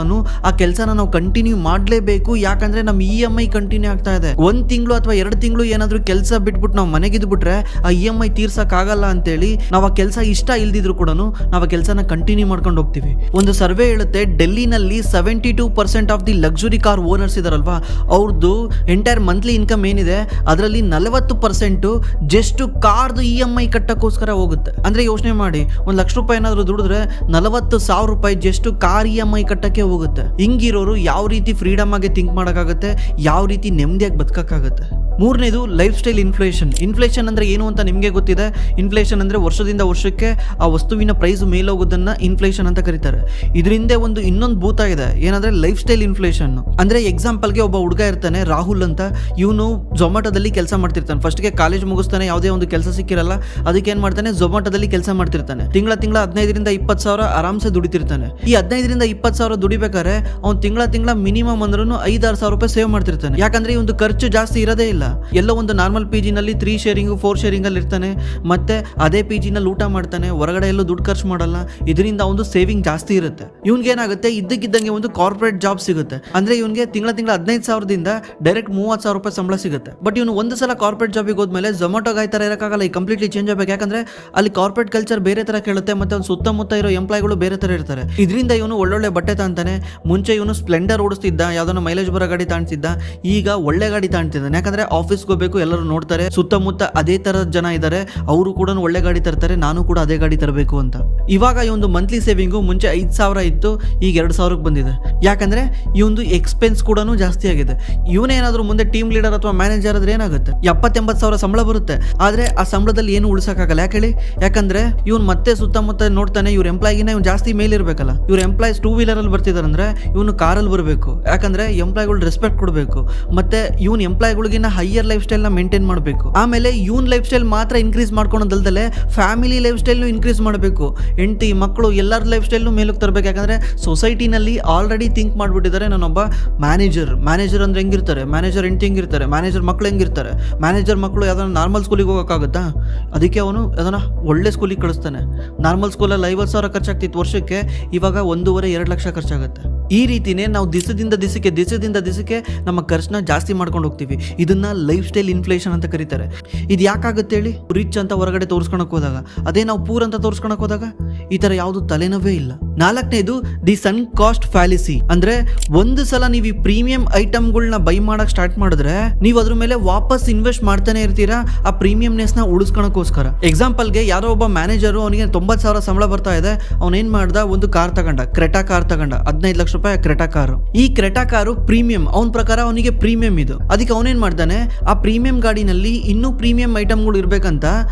ಆ ಕೆಲಸನ ನಾವು ಕಂಟಿನ್ಯೂ ಮಾಡ್ಲೇಬೇಕು. ಯಾಕಂದ್ರೆ ನಮ್ EMI ಕಂಟಿನ್ಯೂ ಆಗ್ತಾ ಇದೆ. 1 ತಿಂಗಳು ಅಥವಾ 2 ತಿಂಗಳು ಏನಾದ್ರೂ ಕೆಲಸ ಬಿಟ್ಬಿಟ್ಟು ನಾವು ಮನೆಗಿದ್ಬಿಟ್ರೆ ಆ EMI ತೀರ್ಸಕ್ ಆಗಲ್ಲ ಅಂತೇಳಿ ನಾವು ಆ ಕೆಲಸ ಇಷ್ಟ ಇಲ್ದಿದ್ರು ಕೂಡ ನಾವು ಆ ಕೆಲಸನ ಕಂಟಿನ್ಯೂ ಮಾಡ್ಕೊಂಡು ಹೋಗ್ತೀವಿ. ಒಂದು ಸರ್ವೆ ಹೇಳುತ್ತೆ ಡೆಲ್ಲಿನಲ್ಲಿ 72% of the luxury car owners ಇದಾರಲ್ವಾ, ಅವ್ರದ್ದು ಎಂಟೈರ್ ಮಂತ್ಲಿ ಇನ್ಕಮ್ ಏನಿದೆ ಅದರಲ್ಲಿ 40% ಜಸ್ಟ್ ಕಾರ್ದು EMI ಕಟ್ಟಕ್ಕೋಸ್ಕರ ಹೋಗುತ್ತೆ. ಅಂದ್ರೆ ಯೋಚನೆ ಮಾಡಿ, 1 ಲಕ್ಷ ರೂಪಾಯಿ ಏನಾದ್ರು ದುಡಿದ್ರೆ 40,000 ರೂಪಾಯಿ ಜಸ್ಟ್ ಕಾರ್ EMI ಕಟ್ಟಕ್ಕೆ ಹೋಗುತ್ತೆ. ಹಿಂಗಿರೋರು ಯಾವ ರೀತಿ ಫ್ರೀಡಮ್ ಆಗಿ ಥಿಂಕ್ ಮಾಡೋಕ್ಕಾಗುತ್ತೆ, ಯಾವ ರೀತಿ ನೆಮ್ಮದಿಯಾಗಿ ಬದುಕಕ್ಕಾಗುತ್ತೆ. ಮೂರನೇದು ಲೈಫ್ ಸ್ಟೈಲ್ ಇನ್ಫ್ಲೇಷನ್. ಇನ್ಫ್ಲೇಷನ್ ಅಂದ್ರೆ ಏನು ಅಂತ ನಿಮಗೆ ಗೊತ್ತಿದೆ. ಇನ್ಫ್ಲೇಷನ್ ಅಂದ್ರೆ ವರ್ಷದಿಂದ ವರ್ಷಕ್ಕೆ ಆ ವಸ್ತುವಿನ ಪ್ರೈಸ್ ಮೇಲೋಗೋದನ್ನ ಇನ್ಫ್ಲೇಷನ್ ಅಂತ ಕರೀತಾರೆ. ಇದರಿಂದ ಒಂದು ಇನ್ನೊಂದು ಭೂತ ಇದೆ, ಏನಂದ್ರೆ ಲೈಫ್ ಸ್ಟೈಲ್ ಇನ್ಫ್ಲೇಷನ್. ಅಂದ್ರೆ ಎಕ್ಸಾಂಪಲ್ಗೆ ಒಬ್ಬ ಹುಡುಗ ಇರ್ತಾನೆ ರಾಹುಲ್ ಅಂತ. ಇವನು ಝೊಮ್ಯಾಟೋದಲ್ಲಿ ಕೆಲಸ ಮಾಡ್ತಿರ್ತಾನೆ. ಫಸ್ಟ್ಗೆ ಕಾಲೇಜ್ ಮುಗಿಸ್ತಾನೆ, ಯಾವುದೇ ಒಂದು ಕೆಲಸ ಸಿಕ್ಕಿರಲ್ಲ. ಅದಕ್ಕೆ ಏನ್ ಮಾಡ್ತಾನೆ, ಝೊಮ್ಯಾಟೋದಲ್ಲಿ ಕೆಲಸ ಮಾಡ್ತಿರ್ತಾನೆ. ತಿಂಗಳ 15 20 ಸಾವಿರ ಆರಾಮ್ಸೆ ದುಡಿತಿರ್ತಾನೆ. ಈ 15 20 ಸಾವಿರ ದುಡಿಬೇಕಾದ್ರೆ ಅವ್ನು ತಿಂಗಳ ಮಿನಿಮಮ್ ಅಂದ್ರೂ 5-6 ಸಾವಿರ ರೂಪಾಯಿ ಸೇವ್ ಮಾಡ್ತಿರ್ತಾನೆ. ಯಾಕಂದ್ರೆ ಈ ಒಂದು ಖರ್ಚು ಜಾಸ್ತಿ ಇರೋದೇ ಇಲ್ಲ. ಎಲ್ಲೋ ಒಂದು ನಾರ್ಮಲ್ PG ನಲ್ಲಿ 3 ಶೇರಿಂಗ್ 4 ಶೇರಿಂಗ್ ಅಲ್ಲಿ ಇರ್ತಾನೆ. ಮತ್ತೆ ಅದೇ PG ನಲ್ಲಿ ಊಟ ಮಾಡ್ತಾನೆ, ಹೊರಗಡೆ ಎಲ್ಲೂ ದುಡ್ಡು ಖರ್ಚು ಮಾಡಲ್ಲ. ಇದರಿಂದ ಒಂದು ಸೇವಿಂಗ್ ಜಾಸ್ತಿ ಇರುತ್ತೆ. ಇವ್ನಿಗೆ ಏನಾಗುತ್ತೆ, ಇದ್ದಕ್ಕಿದ್ದಂಗೆ ಒಂದು ಕಾರ್ಪೊರೇಟ್ ಜಾಬ್ ಸಿಗುತ್ತೆ. ಅಂದ್ರೆ ಇವನಿಗೆ ತಿಂಗಳ 15 ಸಾವಿರದಿಂದ ಡೈರೆಕ್ಟ್ 30 ಸಾವಿರ ರೂಪಾಯಿ ಸಂಬಳ ಸಿಗುತ್ತೆ. ಬಟ್ ಇವನು ಒಂದು ಸಲ ಕಾರ್ಪೊರೇಟ್ ಜಾಬಿಗೆ ಹೋದ್ಮೇಲೆ ಝೊಮ್ಯಾಟೋಗೆ ಆಯ್ತರ ಇರಕ್ಕಾಗಲ್ಲ. ಈ ಕಂಪ್ಲೀಟ್ಲಿ ಚೇಂಜ್ ಆಗಬೇಕು. ಯಾಕಂದ್ರೆ ಅಲ್ಲಿ ಕಾರ್ಪೊರೇಟ್ ಕಲ್ಚರ್ ಬೇರೆ ತರ ಕೇಳುತ್ತೆ, ಮತ್ತೆ ಅವ್ನು ಸುತ್ತಮುತ್ತ ಇರೋ ಎಂಪ್ಲಾಯ್ಗಳು ಬೇರೆ ತರ ಇರ್ತಾರೆ. ಇದರಿಂದ ಇವನು ಒಳ್ಳೊಳ್ಳೆ ಬಟ್ಟೆ ತಾಂತಾನೆ. ಮುಂಚೆ ಇವನು ಸ್ಪ್ಲೆಂಡರ್ ಓಡಿಸ್ತಿದ್ದ, ಯಾವ್ದೋ ಮೈಲೇಜ್ ಬರೋ ಗಾಡಿ ತಾಣ್ತಿದ್ದ. ಈಗ ಒಳ್ಳೆ ಗಾಡಿ ತಾಣ್ತಿದ್ದಾನೆ. ಯಾಕಂದ್ರೆ ಆಫೀಸ್ಗೆ ಹೋಗ್ಬೇಕು, ಎಲ್ಲರೂ ನೋಡ್ತಾರೆ, ಸುತ್ತಮುತ್ತ ಅದೇ ತರದ ಜನ ಇದ್ದಾರೆ, ಅವರು ಕೂಡ ಒಳ್ಳೆ ಗಾಡಿ ತರ್ತಾರೆ, ನಾನು ಕೂಡ ಅದೇ ಗಾಡಿ ತರಬೇಕು ಅಂತ. ಇವಾಗ ಈ ಒಂದು ಮಂತ್ಲಿ ಸೇವಿಂಗು ಮುಂಚೆ 5,000 ಇತ್ತು, ಈಗ 2,000ಕ್ಕೆ ಬಂದಿದೆ. ಯಾಕಂದ್ರೆ ಈ ಒಂದು ಎಕ್ಸ್ಪೆನ್ಸ್ ಕೂಡ ಜಾಸ್ತಿ ಆಗಿದೆ. ಇವನೇನಾದ್ರೂ ಮುಂದೆ ಟೀಮ್ ಲೀಡರ್ ಅಥವಾ ಮ್ಯಾನೇಜರ್ ಆದ್ರೆ ಏನಾಗುತ್ತೆ, 70-80 ಸಾವಿರ ಸಂಬಳ ಬರುತ್ತೆ. ಆದ್ರೆ ಆ ಸಂಬಳದಲ್ಲಿ ಏನು ಉಳಿಸಕ್ಕಾಗಲ್ಲ. ಯಾಕೆ ಹೇಳಿ, ಯಾಕಂದ್ರೆ ಇವ್ನು ಮತ್ತೆ ಸುತ್ತಮುತ್ತ ನೋಡ್ತಾನೆ, ಇವ್ರ ಎಂಪ್ಲಾಯ್ಗಿನ ಇವ್ನು ಜಾಸ್ತಿ ಮೇಲ್ ಇರ್ಬೇಕಲ್ಲ. ಇವ್ರ ಎಂಪ್ಲಾಯ್ಸ್ 2 ವೀಲರ್ ಅಲ್ಲಿ ಬರ್ತಿದಾರೆ ಅಂದ್ರೆ ಇವನು ಕಾರಲ್ಲಿ ಬರಬೇಕು. ಯಾಕಂದ್ರೆ ಎಂಪ್ಲಾಯ್ಗಳು ರೆಸ್ಪೆಕ್ಟ್ ಕೊಡಬೇಕು. ಮತ್ತೆ ಇವನ್ ಎಂಪ್ಲಾಯ್ಗಳಿಗಿನ ಹೈಯರ್ ಲೈಫ್ ಸ್ಟೈಲ್ ನ ಮೇಂಟೈನ್ ಮಾಡಬೇಕು. ಆಮೇಲೆ ಇವನ್ ಲೈಫ್ ಸ್ಟೈಲ್ ಮಾತ್ರ ಇನ್ಕ್ರೀಸ್ ಮಾಡ್ಕೊಳೋದಲ್ದಲೆ ಫ್ಯಾಮಿಲಿ ಲೈಫ್ ಸ್ಟೈಲ್ ಇನ್ಕ್ರೀಸ್ ಮಾಡಬೇಕು. ಹೆಂಡತಿ ಮಕ್ಕಳು ಎಲ್ಲರ ಲೈಫ್ ಸ್ಟೈಲ್ ಮೇಲಕ್ಕೆ ತರಬೇಕು. ಯಾಕಂದ್ರೆ ಸೊಸೈಟಿನಲ್ಲಿ ಆಲ್ರೆಡಿ ಥಿಂಕ್ ಮಾಡ್ಬಿಟ್ಟಿದ್ದಾರೆ, ನಾನೊಬ್ಬ ಮ್ಯಾನೇಜರ್ ಅಂದ್ರೆ ಹೆಂಗಿರ್ತಾರೆ, ಮ್ಯಾನೇಜರ್ ಹೆಂಡತಿ ಹೆಂಗಿರ್ತಾರೆ, ಮ್ಯಾನೇಜರ್ ಮಕ್ಕಳು ಹೆಂಗಿರ್ತಾರೆ, ಮ್ಯಾನೇಜರ್ ಮಕ್ಕಳು ಯಾವ್ದಾನ ನಾರ್ಮಲ್ ಸ್ಕೂಲಿಗೆ ಹೋಗೋಕ್ಕಾಗುತ್ತಾ? ಅದಕ್ಕೆ ಅವನು ಯಾವ್ದಾನ ಒಳ್ಳೆ ಸ್ಕೂಲಿಗೆ ಕಳಿಸ್ತಾನೆ. ನಾರ್ಮಲ್ ಸ್ಕೂಲಲ್ಲಿ 50 ಸಾವಿರ ಖರ್ಚಾಗ್ತಿತ್ತು ವರ್ಷಕ್ಕೆ, ಇವಾಗ 1.5-2 ಲಕ್ಷ ಖರ್ಚಾಗುತ್ತೆ. ಈ ರೀತಿನೇ ನಾವು ದಿಸದಿಂದ ದಿಸಕ್ಕೆ ನಮ್ಮ ಖರ್ಚನ್ನ ಜಾಸ್ತಿ ಮಾಡ್ಕೊಂಡು ಹೋಗ್ತೀವಿ. ಇದನ್ನ ಲೈಫ್ ಸ್ಟೈಲ್ ಇನ್ಫ್ಲೇಷನ್ ಅಂತ ಕರೀತಾರೆ. ಇದು ಯಾಕಾಗುತ್ತೆ ಹೇಳಿ, ರಿಚ್ ಅಂತ ಹೊರಗಡೆ ತೋರಿಸ್ಕೊಳಕ್ ಹೋದಾಗ, ಅದೇ ನಾವು ಪೂರ್ ಅಂತ ತೋರಿಸ್ಕೊಳಕ್ ಹೋದಾಗ ಈ ತರ ಯಾವುದು ತಲೆನೋವೇ ಇಲ್ಲ. 4ನೇದು ದಿ ಸನ್ ಕಾಸ್ಟ್ ಫ್ಯಾಲಿಸಿ. ಅಂದ್ರೆ ಒಂದು ಸಲ ನೀವು ಈ ಪ್ರೀಮಿಯಂ ಐಟಮ್ಗಳನ್ನ ಬೈ ಮಾಡಕ್ ಸ್ಟಾರ್ಟ್ ಮಾಡಿದ್ರೆ ನೀವು ಅದ್ರ ಮೇಲೆ ವಾಪಸ್ ಇನ್ವೆಸ್ಟ್ ಮಾಡ್ತಾನೆ ಇರ್ತೀರಾ, ಆ ಪ್ರೀಮಿಯಂನೆಸ್ ನ ಉಳಿಸ್ಕೊಳಕ್ಕೋಸ್ಕರ. ಎಕ್ಸಾಂಪಲ್ಗೆ ಯಾರೋ ಒಬ್ಬ ಮ್ಯಾನೇಜರು, ಅವನಿಗೆ 90 ಸಾವಿರ ಸಂಬಳ ಬರ್ತಾ ಇದೆ, ಅವನೇನ್ ಮಾಡ್ದ, ಒಂದು ಕಾರ್ ತಗೊಂಡ, ಕ್ರೆಟಾ ಕಾರ್ ತಗೊಂಡ, 15 ಲಕ್ಷ ರೂಪಾಯಿ ಕ್ರೆಟಾ ಕಾರು. ಈ ಕ್ರೆಟಾ ಕಾರು ಪ್ರೀಮಿಯಂ, ಅವನ ಪ್ರಕಾರ ಅವನಿಗೆ ಪ್ರೀಮಿಯಂ ಇದು. ಅದಕ್ಕೆ ಅವನೇನ್ ಮಾಡ್ತಾನೆ, ಆ ಪ್ರೀಮಿಯಂ ಗಾಡಿನಲ್ಲಿ ಇನ್ನೂ ಪ್ರೀಮಿಯಂ ಐಟಮ್ಗಳು ಇರ್ಬೇಕಂತ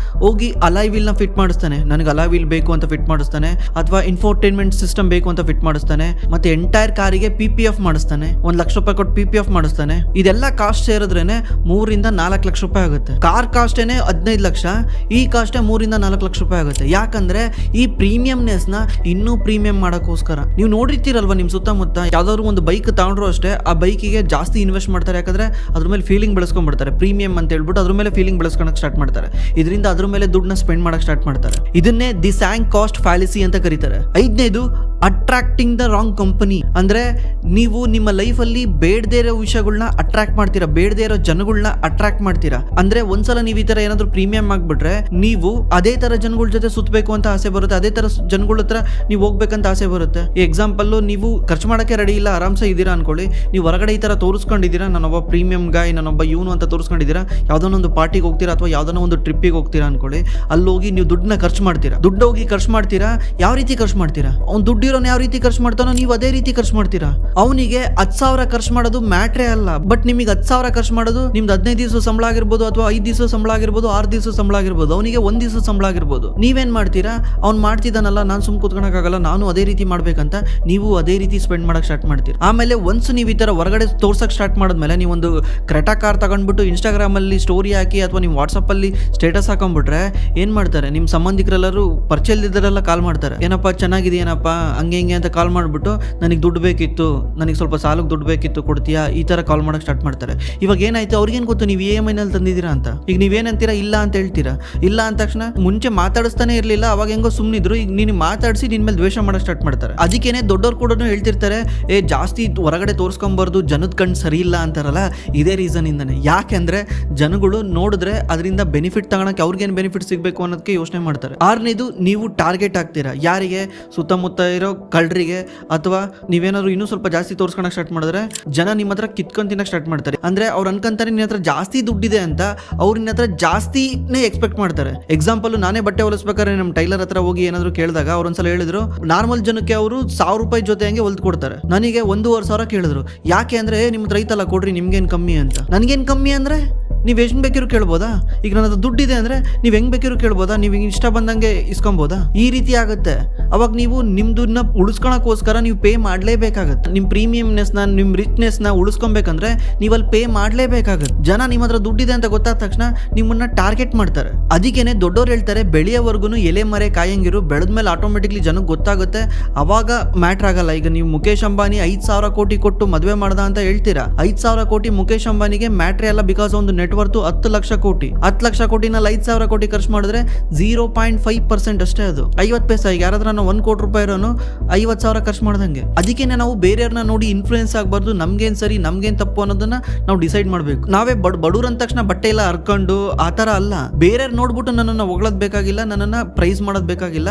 ಹೋಗಿ ಅಲಾಯ್ ವೀಲ್ ನ ಫಿಟ್ ಮಾಡಿಸ್ತಾನೆ. ನನಗೆ ಅಲಾಯ್ ವೀಲ್ ಬೇಕು ಅಂತ ಫಿಟ್ ಮಾಡಿಸ್ತಾನೆ, ಅಥವಾ ಇನ್ಫೋಟೈನ್ಮೆಂಟ್ ಸಿಸ್ಟಮ್ ಬೇಕು ಅಂತ ಫಿಟ್ ಮಾಡಿಸ್ತಾನೆ, ಮತ್ತೆ ಎಂಟೈರ್ ಕಾರಿಗೆ PPF ಮಾಡಿಸ್ತಾನೆ, 1 ಲಕ್ಷ ರೂಪಾಯಿ ಕೊಟ್ಟು PPF ಮಾಡಿಸ್ತಾನೆ. ಇದೆಲ್ಲ ಕಾಸ್ಟ್ ಸೇರಿದ್ರೇನೆ 3-4 ಲಕ್ಷ ರೂಪಾಯಿ ಆಗುತ್ತೆ. ಕಾರ್ ಕಾಸ್ಟ್ ಏನೇ 15 ಲಕ್ಷ, ಈ ಕಾಸ್ಟೇ 3-4 ಲಕ್ಷ ರೂಪಾಯಿ ಆಗುತ್ತೆ. ಯಾಕಂದ್ರೆ ಈ ಪ್ರೀಮಿಯಂನೆಸ್ ನ ಇನ್ನೂ ಪ್ರೀಮಿಯಂ ಮಾಡಕ್ಕೋಸ್ಕರ. ನೀವು ನೋಡಿರ್ತೀರಲ್ವಾ ನಿಮ್ ಸುತ್ತಮುತ್ತ, ಯಾವ್ದಾದ್ರು ಒಂದು ಬೈಕ್ ತಗೊಂಡ್ರು ಅಷ್ಟೇ, ಆ ಬೈಕಿಗೆ ಜಾಸ್ತಿ ಇನ್ವೆಸ್ಟ್ ಮಾಡ್ತಾರೆ. ಯಾಕಂದ್ರೆ ಅದ್ರ ಮೇಲೆ ಫೀಲಿಂಗ್ ಬೆಳೆಸ್ಕೊ ಬೆಳೆಸ್ಕೊಂಡ್ಬಿಡ್ತಾರೆ, ಪ್ರೀಮಿಯಂ ಅಂತ ಹೇಳ್ಬಿಟ್ಟು ಅದ್ರ ಮೇಲೆ ಫೀಲಿಂಗ್ ಬೆಳೆಸ್ಕೊಳಕ್ ಸ್ಟಾರ್ಟ್ ಮಾಡ್ತಾರೆ. ಇದರಿಂದ ಅದ್ರ ಮೇಲೆ ದುಡ್ಡನ್ನ ಸ್ಪೆಂಡ್ ಮಾಡಕ್ ಸ್ಟಾರ್ಟ್ ಮಾಡ್ತಾರೆ. ಇದನ್ನೇ ದಿ ಸ್ಯಾಂಕ್ ಕಾಸ್ಟ್ ಫ್ಯಾಲಿಸಿ ಅಂತ ಕರೀತಾರೆ. 5ನೇದು ಅಟ್ರಾಕ್ಟಿಂಗ್ ದ ರಾಂಗ್ ಕಂಪನಿ. ಅಂದ್ರೆ ನೀವು ನಿಮ್ಮ ಲೈಫ್ ಅಲ್ಲಿ ಬೇಡದೇ ಇರೋ ವಿಷಯಗಳನ್ನ ಅಟ್ರಾಕ್ಟ್ ಮಾಡ್ತೀರಾ, ಬೇಡದೇ ಇರೋ ಜನಗಳನ್ನ ಅಟ್ರಾಕ್ಟ್ ಮಾಡ್ತೀರಾ. ಅಂದ್ರೆ ಒಂದ್ಸಲ ನೀವು ಈ ತರ ಏನಾದ್ರು ಪ್ರೀಮಿಯಂ ಆಗ್ಬಿಟ್ರೆ ನೀವು ಅದೇ ತರ ಜನಗಳ ಜೊತೆ ಸುತ್ತಬೇಕು ಅಂತ ಆಸೆ ಬರುತ್ತೆ, ಅದೇ ತರ ಜನಗಳ ಹತ್ರ ನೀವು ಹೋಗ್ಬೇಕಂತ ಆಸೆ ಬರುತ್ತೆ. ಈ ಎಕ್ಸಾಂಪಲ್, ನೀವು ಖರ್ಚು ಮಾಡಕ್ಕೆ ರೆಡಿ ಇಲ್ಲ, ಆರಾಮ್ಸೆ ಇದ್ದೀರಾ ಅನ್ಕೊಳ್ಳಿ, ನೀವು ಹೊರಗಡೆ ಈ ತರ ತೋರಿಸ್ಕೊಂಡಿದ್ದೀರಾ, ನಾನೊಬ್ಬ ಪ್ರೀಮಿಯಂ ಗಾಯ್, ನಾನೊಬ್ಬ ಇವನು ಅಂತ ತೋರಿಸ್ಕೊಂಡಿದ್ದೀರಾ, ಯಾವ್ದೋ ಒಂದು ಪಾರ್ಟಿಗೆ ಹೋಗ್ತೀರಾ ಅಥವಾ ಯಾವ್ದೋ ಒಂದು ಟ್ರಿಪ್ಪಿಗೆ ಹೋಗ್ತೀರಾ ಅನ್ಕೊಳ್ಳಿ, ಅಲ್ಲಿ ಹೋಗಿ ನೀವು ದುಡ್ಡನ್ನ ಖರ್ಚು ಮಾಡ್ತೀರಾ. ದುಡ್ಡು ಹೋಗಿ ಖರ್ಚು ಮಾಡ್ತೀರಾ, ಯಾವ ರೀತಿ ಖರ್ಚು ಮಾಡ್ತೀರಾ? ಅವ್ನು ದುಡ್ಡಿರೋನು ಯಾವ ರೀತಿ ಖರ್ಚು ಮಾಡ್ತಾನೋ ನೀವು ಅದೇ ರೀತಿ ಖರ್ಚು ಮಾಡ್ತೀರಾ. ಅವನಿಗೆ 10,000 ಖರ್ಚು ಮಾಡೋದು ಮ್ಯಾಟ್ರೇ ಅಲ್ಲ, ಬಟ್ ನಿಮಗೆ 10,000 ಖರ್ಚು ಮಾಡೋದು ನಿಮ್ದು 15 ದಿವಸ ಸಂಬಳ ಆಗಿರ್ಬೋದು, ಅಥವಾ 5 ದಿವಸ ಸಂಬಳ ಆಗಿರ್ಬೋದು, 6 ದಿವಸ ಸಂಬಳ ಆಗಿರ್ಬೋದು, ಅವನಿಗೆ 1 ದಿವಸ ಸಂಬಳ ಆಗಿರ್ಬೋದು. ನೀವೇನ್ ಮಾಡ್ತೀರಾ? ಅವ್ನು ಮಾಡ್ತಿದ್ದಾನಲ್ಲ, ನಾನು ಸುಮ್ ಕೂತ್ಕೊಳಕ್ಕಾಗಲ್ಲ, ನಾನು ಅದೇ ರೀತಿ ಮಾಡ್ಬೇಕಂತ ನೀವು ಅದೇ ರೀತಿ ಸ್ಪೆಂಡ್ ಮಾಡಕ್ ಸ್ಟಾರ್ಟ್ ಮಾಡ್ತೀರಾ. ಆಮೇಲೆ ಒನ್ಸ್ ನೀವು ಈ ತರ ಹೊರಗಡೆ ತೋರ್ಸಕ್ ಸ್ಟಾರ್ಟ್ ಮಾಡಿದ್ಮೇಲೆ, ನೀವೊಂದು ಕ್ರೆಟಾ ಕಾರ್ ತಗೊಂಡ್ಬಿಟ್ಟು ಇನ್ಸ್ಟಾಗ್ರಾಮ್ ಅಲ್ಲಿ ಸ್ಟೋರಿ ಹಾಕಿ ಅಥವಾ ನೀವು ವಾಟ್ಸಪ್ ಅಲ್ಲಿ ಸ್ಟೇಟಸ್ ಹಾಕೊಂಡ್ಬಿಟ್ರೆ ಏನ್ ಮಾಡ್ತಾರೆ, ನಿಮ್ ಸಂಬಂಧಿಕರೆಲ್ಲರೂ ಪರಿಚಯದವರೆಲ್ಲ ಕಾಲ್ ಮಾಡ್ತಾರೆ, ಏನಪ್ಪ ಚೆನ್ನಾಗಿದೆಯೇನಪ್ಪ ಹಂಗೆ ಹಿಂಗೆ ಅಂತ ಕಾಲ್ ಮಾಡ್ಬಿಟ್ಟು, ನನಗೆ ದುಡ್ಡು ಬೇಕಿತ್ತು, ನನಗೆ ಸ್ವಲ್ಪ ಸಾಲಕ್ಕೆ ದುಡ್ಡು ಬೇಕಿತ್ತು, ಕೊಡ್ತೀಯಾ, ಈ ತರ ಕಾಲ್ ಮಾಡಕ್ ಸ್ಟಾರ್ಟ್ ಮಾಡ್ತಾರೆ. ಇವಾಗ ಏನಾಯ್ತು, ಅವ್ರಿಗೇನು ಗೊತ್ತು ನೀವು EMI ನಲ್ಲಿ ತಂದಿದ್ದೀರಾ ಅಂತ. ಈಗ ನೀವೇನಂತೀರಾ, ಇಲ್ಲ ಅಂತ ಹೇಳ್ತೀರಾ. ಇಲ್ಲ ಅಂದ ತಕ್ಷಣ ಮುಂಚೆ ಮಾತಾಡಿಸ್ತಾನೆ ಇರ್ಲಿಲ್ಲ, ಅವಾಗ ಹೆಂಗೋ ಸುಮ್ಮನಿದ್ರು, ಈಗ ನೀನು ಮಾತಾಡಿಸಿ ನಿನ್ ಮೇಲೆ ದ್ವೇಷ ಮಾಡಕ್ ಸ್ಟಾರ್ಟ್ ಮಾಡ್ತಾರೆ. ಅದಕ್ಕೇನೆ ದೊಡ್ಡವ್ರು ಕೂಡ ಹೇಳ್ತಿರ್ತಾರೆ, ಜಾಸ್ತಿ ಹೊರಗಡೆ ತೋರಿಸ್ಕೊಂಬಾರ್ದು, ಜನದ ಕಣ್ಣು ಸರಿ ಇಲ್ಲ ಅಂತಾರಲ್ಲ, ಇದೇ ರೀಸನ್ ಇಂದಾನೆ. ಯಾಕೆಂದ್ರೆ ಜನಗಳು ನೋಡಿದ್ರೆ ಅದರಿಂದ ಬೆನಿಫಿಟ್ ತಗೊಳಕ್ಕೆ ಅವ್ರಿಗೇನು ಬೆನಿಫಿಟ್ ಸಿಗಬೇಕು ಅನ್ನೋದಕ್ಕೆ ಯೋಚನೆ ಮಾಡ್ತಾರೆ. 6ನೇದು, ನೀವು ಟಾರ್ಗೆಟ್ ಆಗ್ತೀರಾ. ಯಾರಿಗೆ? ಸುತ್ತಮುತ್ತ ಇರೋ ಕಳ್ಳರಿಗೆ, ಅಥವಾ ನೀವೇನಾದ್ರು ಇನ್ನೂ ಸ್ವಲ್ಪ ಜಾಸ್ತಿ ತೋರಿಸ್ಕೊಳಕ್ ಸ್ಟಾರ್ಟ್ ಮಾಡಿದ್ರೆ ಜನ ನಿಮ್ಮ ಹತ್ರ ಕಿತ್ಕೊಂಡ್ ತಿನ್ನಕ್ ಸ್ಟಾರ್ಟ್ ಮಾಡ್ತಾರೆ. ಅಂದ್ರೆ ಅವ್ರು ಅನ್ಕೊಂತಾರೆ ನಿನ್ನ ಹತ್ರ ಜಾಸ್ತಿ ದುಡ್ಡಿದೆ ಅಂತ, ಅವ್ರ ನಿನ್ನ ಹತ್ರ ಜಾಸ್ತಿನೇ ಎಕ್ಸ್ಪೆಕ್ಟ್ ಮಾಡ್ತಾರೆ. ಎಕ್ಸಾಂಪಲ್, ನಾನೇ ಬಟ್ಟೆ ಹೊಲಿಸ್ಬೇಕಾದ್ರೆ ನಮ್ಮ ಟೈಲರ್ ಹತ್ರ ಹೋಗಿ ಏನಾದ್ರು ಕೇಳಿದಾಗ ಅವ್ರು ಒಂದ್ಸಲ ಹೇಳಿದ್ರು, ನಾರ್ಮಲ್ ಜನಕ್ಕೆ ಅವರು 1,000 ರೂಪಾಯಿ ಜೊತೆ ಹಂಗೆ ಹೊಲ್ದು ಕೊಡ್ತಾರೆ, ನನಗೆ 1,500 ಕೇಳಿದ್ರು. ಯಾಕೆ ಅಂದ್ರೆ ನಿಮ್ಮ ಹತ್ರ ಐತಲ್ಲ ಕೊಡ್ರಿ, ನಿಮ್ಗೇನ್ ಕಮ್ಮಿ ಅಂತ. ನನ್ಗೇನ್ ಕಮ್ಮಿ ಅಂದ್ರೆ ನೀವು ಎಷ್ಟು ಬೇಕಿರೋ ಕೇಳ್ಬೋದಾ? ಈಗ ನನ್ನ ಹತ್ರ ದುಡ್ಡಿದೆ ಅಂದ್ರೆ ನೀವು ಹೆಂಗ್ ಬೇಕಿರೋ ಕೇಳ್ಬೋದಾ? ನೀವು ಇಷ್ಟ ಬಂದಂಗೆ ಇಸ್ಕೊಬೋದಾ? ಈ ರೀತಿ ಆಗುತ್ತೆ. ಅವಾಗ ನೀವು ನಿಮ್ದನ್ನ ಉಳಿಸ್ಕೊಳಕ್ಕೋಸ್ಕರ ನೀವು ಪೇ ಮಾಡಲೇಬೇಕಾಗತ್ತೆ. ನಿಮ್ಮ ಪ್ರೀಮಿಯಂನೆಸ್ನ, ನಿಮ್ಮ ರಿಚ್ನೆಸ್ನ ಉಳಿಸ್ಕೊಬೇಕಂದ್ರೆ ನೀವು ಅಲ್ಲಿ ಪೇ ಮಾಡಲೇಬೇಕಾಗತ್ತೆ. ಜನ ನಿಮ್ಮ ಹತ್ರ ದುಡ್ಡಿದೆ ಅಂತ ಗೊತ್ತಾದ ತಕ್ಷಣ ನಿಮ್ಮನ್ನ ಟಾರ್ಗೆಟ್ ಮಾಡ್ತಾರೆ. ಅದಕ್ಕೇನೆ ದೊಡ್ಡವ್ರು ಹೇಳ್ತಾರೆ, ಬೆಳೆಯೋವರೆಗೂ ಎಲೆ ಮರೆ ಕಾಯಂಗಿರು, ಬೆಳೆದ್ಮೇಲೆ ಆಟೋಮೆಟಿಕ್ಲಿ ಜನಕ್ಕೆ ಗೊತ್ತಾಗುತ್ತೆ, ಅವಾಗ ಮ್ಯಾಟ್ರ್ ಆಗಲ್ಲ. ಈಗ ನೀವು ಮುಖೇಶ್ ಅಂಬಾನಿ 5,000 ಕೋಟಿ ಕೊಟ್ಟು ಮದುವೆ ಮಾಡ್ದ ಅಂತ ಹೇಳ್ತೀರಾ, 5,000 ಕೋಟಿ ಮುಖೇಶ್ ಅಂಬಾನಿಗೆ ಮ್ಯಾಟ್ರೇ ಅಲ್ಲ. ಬಿಕಾಸ್ ಒಂದು ನೆಟ್ವರ್ತ್ 10 ಲಕ್ಷ ಕೋಟಿ, 10 ಲಕ್ಷ ಕೋಟಿನಲ್ಲಿ 5,000 ಕೋಟಿ ಖರ್ಚು ಮಾಡಿದ್ರೆ 0.5% ಅಷ್ಟೇ ಅದು, 50 ಪೈಸೆ. ಈಗ ಯಾರಾದ್ರೂ 1 ಕೋಟಿ ರೂಪಾಯಿ ಇರೋನು 50,000 ಖರ್ಚು ಮಾಡ್ದಂಗೆ. ಅದಕ್ಕೇನೆ ನಾವು ಬೇರೆಯವ್ರನ್ನ ನೋಡಿ ಇನ್ಫ್ಲೂಯೆನ್ಸ್ ಆಗಬಾರ್ದು, ನಮ್ಗೇನ್ ಸರಿ ನಮ್ಗೇನ್ ತಪ್ಪು ಅನ್ನೋದನ್ನ ನಾವು ಡಿಸೈಡ್ ಮಾಡ್ಬೇಕು. ನಾವೇ ಬಡವ್ರ ಅಂದ ತಕ್ಷಣ ಬಟ್ಟೆ ಎಲ್ಲ ಹರ್ಕೊಂಡು ಆ ತರ ಅಲ್ಲ. ಬೇರೆಯವ್ರು ನೋಡ್ಬಿಟ್ಟು ನನ್ನನ್ನು ಹೊಗಳೋದ್ ಬೇಕಾಗಿಲ್ಲ, ನನ್ನನ್ನ ಪ್ರೈಸ್ ಮಾಡೋದ್ ಬೇಕಾಗಿಲ್ಲ.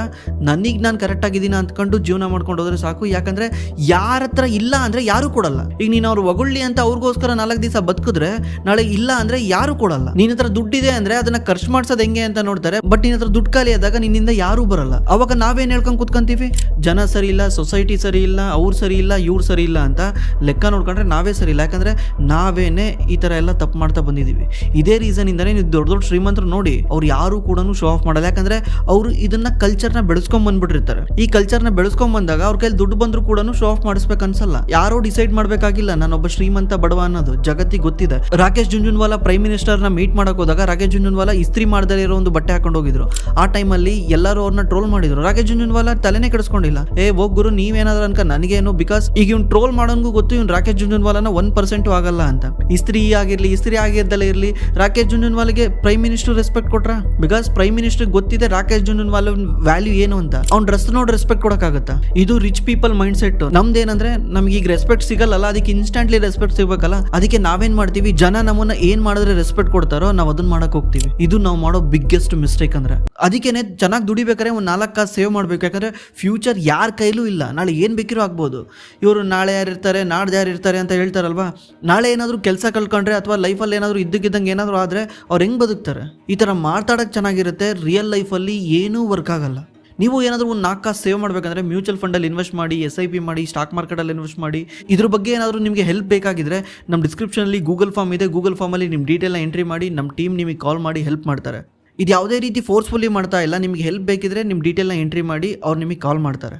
ನನಗ್ ನಾನು ಕರೆಕ್ಟ್ ಆಗಿದ್ದೀನಿ ಅಂದ್ಕೊಂಡು ಜೀವನ ಮಾಡ್ಕೊಂಡು ಹೋದ್ರೆ ಸಾಕು. ಯಾಕಂದ್ರೆ ಯಾರ ಹತ್ರ ಇಲ್ಲ ಅಂದ್ರೆ ಯಾರು ಕೊಡಲ್ಲ. ಈಗ ನೀನು ಅವ್ರು ಹೊಗಳ್ಳಿ ಅಂತ ಅವ್ರಿಗೋಸ್ಕರ 4 ದಿವಸ ಬದುಕಿದ್ರೆ, ನಾಳೆ ಇಲ್ಲ ಅಂದ್ರೆ ಯಾರು ಕೊಡಲ್ಲ. ನಿನ್ನ ಹತ್ರ ದುಡ್ಡಿದೆ ಅಂದ್ರೆ ಅದನ್ನ ಖರ್ಚು ಮಾಡ್ಸೋದು ಹೆಂಗೆ ಅಂತ ನೋಡ್ತಾರೆ, ಬಟ್ ನಿನ್ನ ಹತ್ರ ದುಡ್ಡು ಖಾಲಿ ಆದಾಗ ನಿನ್ನಿಂದ ಯಾರು ಬರಲ್ಲ. ಅವಾಗ ನಾವೇನ್ ಹೇಳ್ಕೊಂಡ್ ಕುತ್ಕೊಂತೀವಿ, ಜನ ಸರಿ ಇಲ್ಲ, ಸೊಸೈಟಿ ಸರಿ ಇಲ್ಲ, ಅವ್ರು ಸರಿ ಇಲ್ಲ, ಇವ್ರು ಸರಿ ಇಲ್ಲ ಅಂತ ಲೆಕ್ಕ ನೋಡ್ಕೊಂಡ್ರೆ ನಾವೇ ಸರಿ ಇಲ್ಲ. ಯಾಕಂದ್ರೆ ನಾವೇನೆ ಈ ತರ ಎಲ್ಲ ತಪ್ಪು ಮಾಡ್ತಾ ಬಂದಿದೀವಿ. ಇದೇ ರೀಸನ್ ಇಂದಾನೆ ನೀವು ದೊಡ್ಡ ದೊಡ್ಡ ಶ್ರೀಮಂತರು ನೋಡಿ, ಅವ್ರು ಯಾರು ಕೂಡ ಶೋ ಆಫ್ ಮಾಡಲ್ಲ. ಯಾಕಂದ್ರೆ ಅವರು ಇದನ್ನ ಕಲ್ಚರ್ನ ಬೆಳೆಸ್ಕೊಂಡ್ ಬಂದ್ಬಿಟ್ಟಿರ್ತಾರೆ. ಈ ಕಲ್ಚರ್ನ ಬೆಳೆಸ್ಕೊಂಡ್ ಬಂದಾಗ ಅವ್ರ ಕೈಲಿ ದುಡ್ಡು ಬಂದ್ರು ಕೂಡ ಶೋ ಆಫ್ ಮಾಡಿಸ್ಬೇಕು ಅನ್ಸಲ್ಲ. ಯಾರೋ ಡಿಸೈಡ್ ಮಾಡ್ಬೇಕಾಗಿಲ್ಲ ನಾನೊಬ್ಬ ಶ್ರೀಮಂತ ಬಡವ ಅನ್ನೋದು, ಜಗತ್ತಿಗೆ ಗೊತ್ತಿದೆ. ರಾಕೇಶ್ ಜುಂಜುನ್ವಾಲಾ ಪ್ರೈಮ್ ಮಿನಿಸ್ಟರ್ ನ ಮೀಟ್ ಮಾಡಕ್ ಹೋದಾಗ ರಾಕೇಶ್ ಜುಂಜುನ್ವಾಲಾ ಇಸ್ತ್ರಿ ಮಾಡದೇ ಇರೋ ಒಂದು ಬಟ್ಟೆ ಹಾಕೊಂಡು ಹೋಗಿದ್ರು. ಆ ಟೈಮಲ್ಲಿ ಎಲ್ಲರೂ ಅವ್ರನ್ನ ಟ್ರೋಲ್ ಮಾಡಿದ್ರು. ರಾಕೇಶ್ ಜುಂಜುನ್ವಾಲಾ ತಲೆನೇ ಕೆಡಿಸ್ಕೊಂಡಿಲ್ಲ, ಹೋಗ್ ಗುರು ನೀವೇನಾದ್ರು ಅನ್ಕ ನನಗೇನು, ಬಿಕಾಸ್ ಈಗ ಇವ್ನು ಟ್ರೋಲ್ ಮಾಡೋನ್ಗೂ ಗೊತ್ತು ಇವ್ನು ರಾಕೇಶ್ ಜುಂಜುನ್ವಾಲಾನ 1% ಆಗಲ್ಲ ಅಂತ. ಇಸ್ತ್ರಿ ಆಗಿರ್ದಲ್ಲೇ ಇರ್ಲಿ, ರಾಕೇಶ್ ಜುಂಜುನ್ವಾಲಾಗೆ ಪ್ರೈಮ್ ಮಿನಿಸ್ಟರ್ ರೆಸ್ಪೆಕ್ಟ್ ಕೊಟ್ರ. ಬಿಕಾಸ್ ಪ್ರೈಮ್ ಮಿನಿಸ್ಟರ್ ಗೊತ್ತಿದೆ ರಾಕೇಶ್ ಜುಂಜುನ್ವಾಲಾ ವ್ಯಾಲ್ಯೂ ಏನು ಅಂತ. ಅವ್ನ್ ಡ್ರೆಸ್ ನೋಡಿ ರೆಸ್ಪೆಕ್ಟ್ ಕೊಡಕ್ಕಾಗತ್ತಾ? ಇದು ರಿಚ್ ಪೀಪಲ್ ಮೈಂಡ್ ಸೆಟ್. ನಮ್ದೇನಂದ್ರೆ ನಮ್ಗೆ ಈಗ ರೆಸ್ಪೆಕ್ಟ್ ಸಿಗಲ್ಲ, ಅದಕ್ಕೆ ಇನ್ಸ್ಟಂಟ್ಲಿ ರೆಸ್ಪೆಕ್ಟ್ ಸಿಗ್ಬೇಕಲ್ಲ. ಅದಕ್ಕೆ ನಾವೇನ್ ಮಾಡ್ತೀವಿ, ಜನ ನಮ್ಮನ್ನ ಏನ್ ಮಾಡಿದ್ರೆ ರೆಸ್ಪೆಕ್ಟ್ ಕೊಡ್ತಾರೋ ನಾವು ಅದನ್ನ ಮಾಡಕ್ ಹೋಗ್ತೀವಿ. ಇದು ನಾವು ಮಾಡೋ ಬಿಗ್ಗೆಸ್ಟ್ ಮಿಸ್ಟೇಕ್. ಅಂದ್ರೆ ಅದಕ್ಕೇನೆ ಚೆನ್ನಾಗಿ ದುಡಿಬೇಕಾದ್ರೆ ಒಂದು 4 ಕಾಸು ಸೇವ್ ಮಾಡ್ಬೇಕು. ಯಾಕಂದ್ರೆ ಫ್ಯೂಚರ್ ಯಾರ ಕೈಲೂ ಇಲ್ಲ, ನಾಳೆ ಏನ್ ಬೇಕಿರೋ ಆಗ್ಬೋದು. ಇವರು ನಾಳೆ ಯಾರಿರ್ತಾರೆ, ನಾಡ್ದು ಯಾರಿರ್ತಾರೆ ಅಂತ ಹೇಳ್ತಾರಲ್ವಾ. ನಾಳೆ ಏನಾದ್ರು ಕೆಲಸ ಕಳ್ಕೊಂಡ್ರೆ ಅಥವಾ ಲೈಫಲ್ಲಿ ಏನಾದ್ರು ಇದ್ದಕ್ಕಿದ್ದಂಗೆ ಏನಾದ್ರು ಆದ್ರೆ ಅವ್ರು ಹೆಂಗ್ ಬದುಕ್ತಾರೆ? ಈ ತರ ಮಾತಾಡಕ್ ಚೆನ್ನಾಗಿರುತ್ತೆ, ರಿಯಲ್ ಲೈಫಲ್ಲಿ ಏನೂ ವರ್ಕ್ ಆಗಲ್ಲ. ನೀವು ಏನಾದರೂ ಒಂದು 4 ಕಾಸು ಸೇವ್ ಮಾಡಬೇಕಂದ್ರೆ ಮ್ಯೂಚುವಲ್ ಫಂಡಲ್ಲಿ ಇನ್ವೆಸ್ಟ್ ಮಾಡಿ, SIP ಮಾಡಿ, ಸ್ಟಾಕ್ ಮಾರ್ಕೆಟಲ್ಲಿ ಇನ್ವೆಸ್ಟ್ ಮಾಡಿ. ಇದ್ರ ಬಗ್ಗೆ ಏನಾದರೂ ನಿಮಗೆ ಹೆಲ್ಪ್ ಬೇಕಾಗಿದ್ರೆ ನಮ್ಮ ಡಿಸ್ಕ್ರಿಪ್ಷನಲ್ಲಿ ಗೂಗಲ್ ಫಾರ್ಮ್ ಇದೆ. ಗೂಗಲ್ ಫಾರ್ಮಲ್ಲಿ ನಿಮ್ಮ ಡೀಟೇಲ್ನ ಎಂಟ್ರಿ ಮಾಡಿ, ನಮ್ಮ ಟೀಮ್ ನಿಮಗೆ ಕಾಲ್ ಮಾಡಿ ಹೆಲ್ಪ್ ಮಾಡ್ತಾರೆ. ಇದು ಯಾವುದೇ ರೀತಿ ಫೋರ್ಸ್ಫುಲ್ಲಿ ಮಾಡ್ತಾ ಇಲ್ಲ. ನಿಮಗೆ ಹೆಲ್ಪ್ ಬೇಕಿದ್ರೆ ನಿಮ್ಮ ಡೀಟೇಲ್ನ ಎಂಟ್ರಿ ಮಾಡಿ, ಅವ್ರು ನಿಮಗೆ ಕಾಲ್ ಮಾಡ್ತಾರೆ.